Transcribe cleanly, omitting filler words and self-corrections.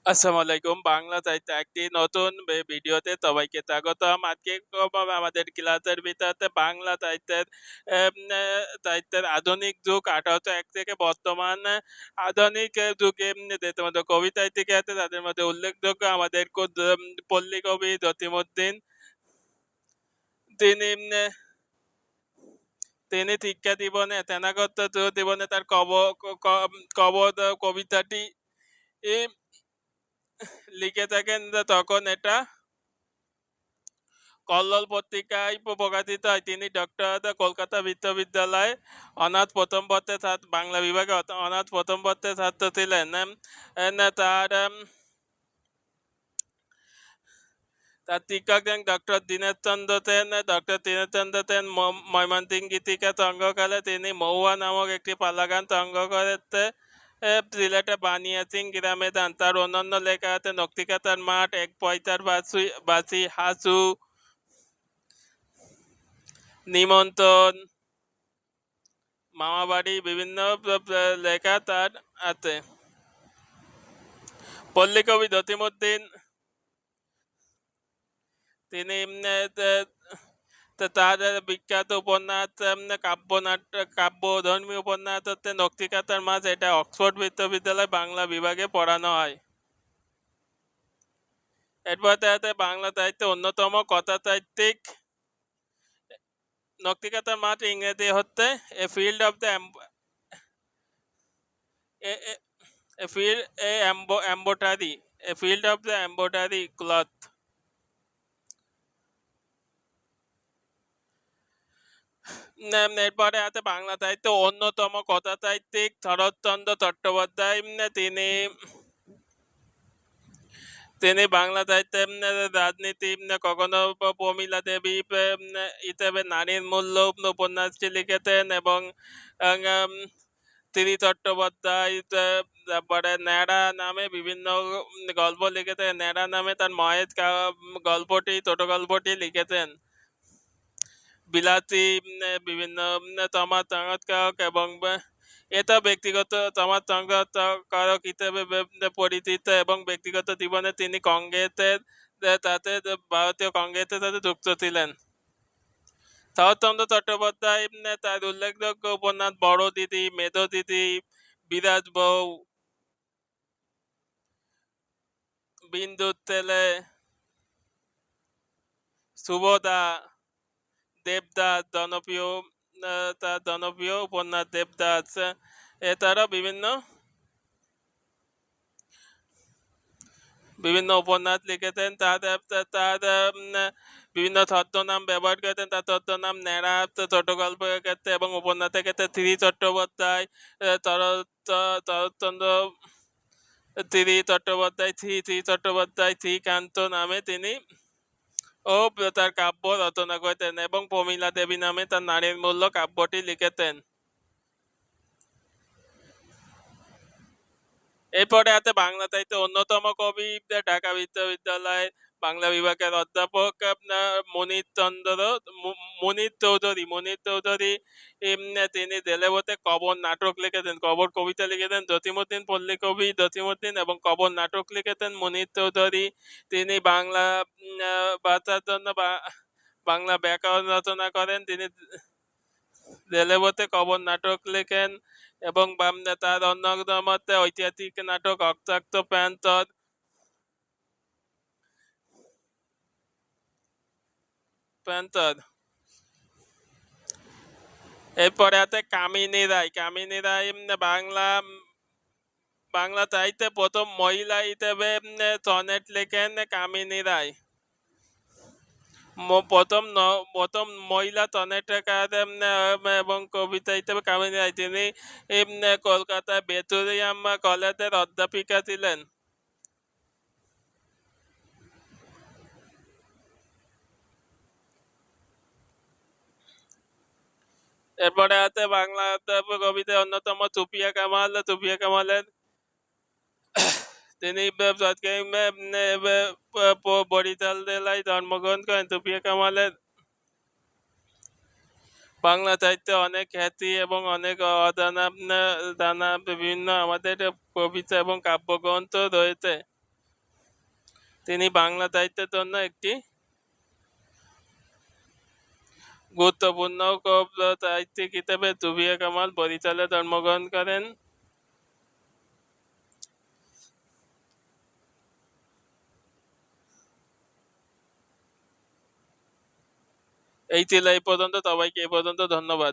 আসসালামু আলাইকুম। বাংলা সাহিত্যে একটি নতুন ভিডিওতে সবাইকে স্বাগতম। আজকে আমাদের ক্লাসের ভিতরে বাংলা সাহিত্যের সাহিত্যের আধুনিক যুগ 1801 থেকে বর্তমান আধুনিক যুগে যে তোমাদের কবি সাহিত্যিক আছে তাদের মধ্যে উল্লেখযোগ্য আমাদের পল্লী কবি জসীমউদ্দীন। তিনি তিনি শিক্ষা জীবনে স্নাতকোত্তর জীবনে তার কবদ কবিতাটি লিখে থাকেন। তখন এটা কল্লোল পত্রিকায় প্রকাশিত হয়। তিনি কলকাতা বিশ্ববিদ্যালয়ে অনার্স প্রথম বর্ষের ছাত্র, বাংলা বিভাগে অনার্স প্রথম বর্ষের ছাত্র ছিলেন। তার তার শিক্ষক ডক্টর দীনেশচন্দ্র সেন। ডক্টর দীনেশচন্দ্র সেন ময়মনসিংহ গীতিকা সংগ্রহকালে তিনি মহুয়া নামক একটি পালা গান সংগ্রহ করতে সিলেটে বানিয়াসিং গ্রামে যান। তার অন্যান্য লেখা আছে নকশিকাতার মাঠ, এক পয়সার বাসি, হাসু, নিমন্ত্রণ, মামাবাড়ি, বিভিন্ন লেখা তার আছে। পল্লীকবি জসীমউদ্দীন তিনি তার বিখ্যাত উপন্যাস কাব্য ধর্মী উপন্যাস হচ্ছে নকশিকাতার মাছ। এটা অক্সফোর্ড বিশ্ববিদ্যালয় বাংলা বিভাগে পড়ানো হয়। এরপর আছে বাংলা সাহিত্যে অন্যতম কথা সাহিত্যিক। নকশিকাতার মাছ ইংরেজি হচ্ছে a field of the embroidery, a field of the embroidery cloth. এরপরে আছে বাংলা সাহিত্যে অন্যতম কথা সাহিত্যিক শরৎচন্দ্র চট্টোপাধ্যায়। তিনি তিনি বাংলা সাহিত্যে রাজনীতি, কখনো প্রমীলা দেবী হিসেবে নারীর মূল্য উপন্যাসটি লিখেছেন। এবং শ্রী চট্টোপাধ্যায় তারপরে ন্যাড়া নামে বিভিন্ন গল্প লিখেছেন। ন্যাড়া নামে তার মহেশ গল্পটি, ছোট গল্পটি লিখেছেন। বিলাসী বিভিন্ন সমাজ সংস্কারক এবং এটা ব্যক্তিগত সমাজ সংস্কারক হিসেবে পরিচিত এবং ব্যক্তিগত জীবনে তিনি কংগ্রেসের তাতে ভারতীয় কংগ্রেসের সাথে যুক্ত ছিলেন। শরৎচন্দ্র চট্টোপাধ্যায় তার উল্লেখযোগ্য উপন্যাস বড় দিদি, মেধ দিদি, বিরাজ বউ, বিন্দুর ছেলে, সুভদা, দেবদাস জনপ্রিয়, তার জনপ্রিয় উপন্যাস দেবদাস। এছাড়াও বিভিন্ন বিভিন্ন উপন্যাস লিখেছেন। তার বিভিন্ন ছদ্মনাম ব্যবহার করেছেন। তার ছদ্মনাম ন্যাড়া ছোট গল্পের ক্ষেত্রে এবং উপন্যাসের ক্ষেত্রে শ্রী চট্টোপাধ্যায়, শরৎচন্দ্র, শ্রী চট্টোপাধ্যায়, শ্রী চট্টোপাধ্যায়, শ্রীকান্ত নামে তিনি ও তার কাব্য রচনা করেছেন এবং প্রমীলা দেবী নামে তার নারীর মূল্য কাব্যটি লিখেছেন। এরপরে আছে বাংলা সাহিত্যে অন্যতম কবি, ঢাকা বিশ্ববিদ্যালয় বাংলা বিভাগের অধ্যাপক মনির চৌধুরী। তিনি দেলেবতে কবর নাটক লিখেছেন, কবর কবিতা লিখেছেন জসীমউদ্দীন। পল্লী কবি জসীমউদ্দীন এবং কবর নাটক লিখেছেন মনির চৌধুরী। তিনি বাংলা ভাষার জন্য বাংলা ব্যাকরণ রচনা করেন। তিনি দেলেবতে কবর নাটক লেখেন এবং তার অন্যতম ঐতিহাসিক নাটক রক্তাক্ত প্যান্থর। এরপরে আছে কামিনী রায়। কামিনী রায় বাংলা সাহিত্যে প্রথম মহিলা হিসেবে সনেট লেখেন কামিনী রায়। প্রথম মহিলা সনেটকার এবং কবিতা হিসেবে কামিনী রায়। তিনি কলকাতায় বেতুরিয়াম কলেজের অধ্যাপিকা ছিলেন। এরপরে আছে বাংলা কবিদের অন্যতম সুফিয়া কামাল। সুফিয়া কামালের তিনি বরিশাল জেলায় জন্মগ্রহণ করেন। সুফিয়া কামালের বাংলা সাহিত্যে অনেক খ্যাতি এবং অনেক অজানা জানা বিভিন্ন আমাদের কবিতা এবং কাব্যগ্রন্থ রয়েছে। তিনি বাংলা সাহিত্যের জন্য একটি গুরুত্বপূর্ণ সাহিত্যিক হিসেবে জুবিয়া কামাল বরিশালে জন্মগ্রহণ করেন। এই ছিল এই পর্যন্ত, সবাইকে এই পর্যন্ত ধন্যবাদ।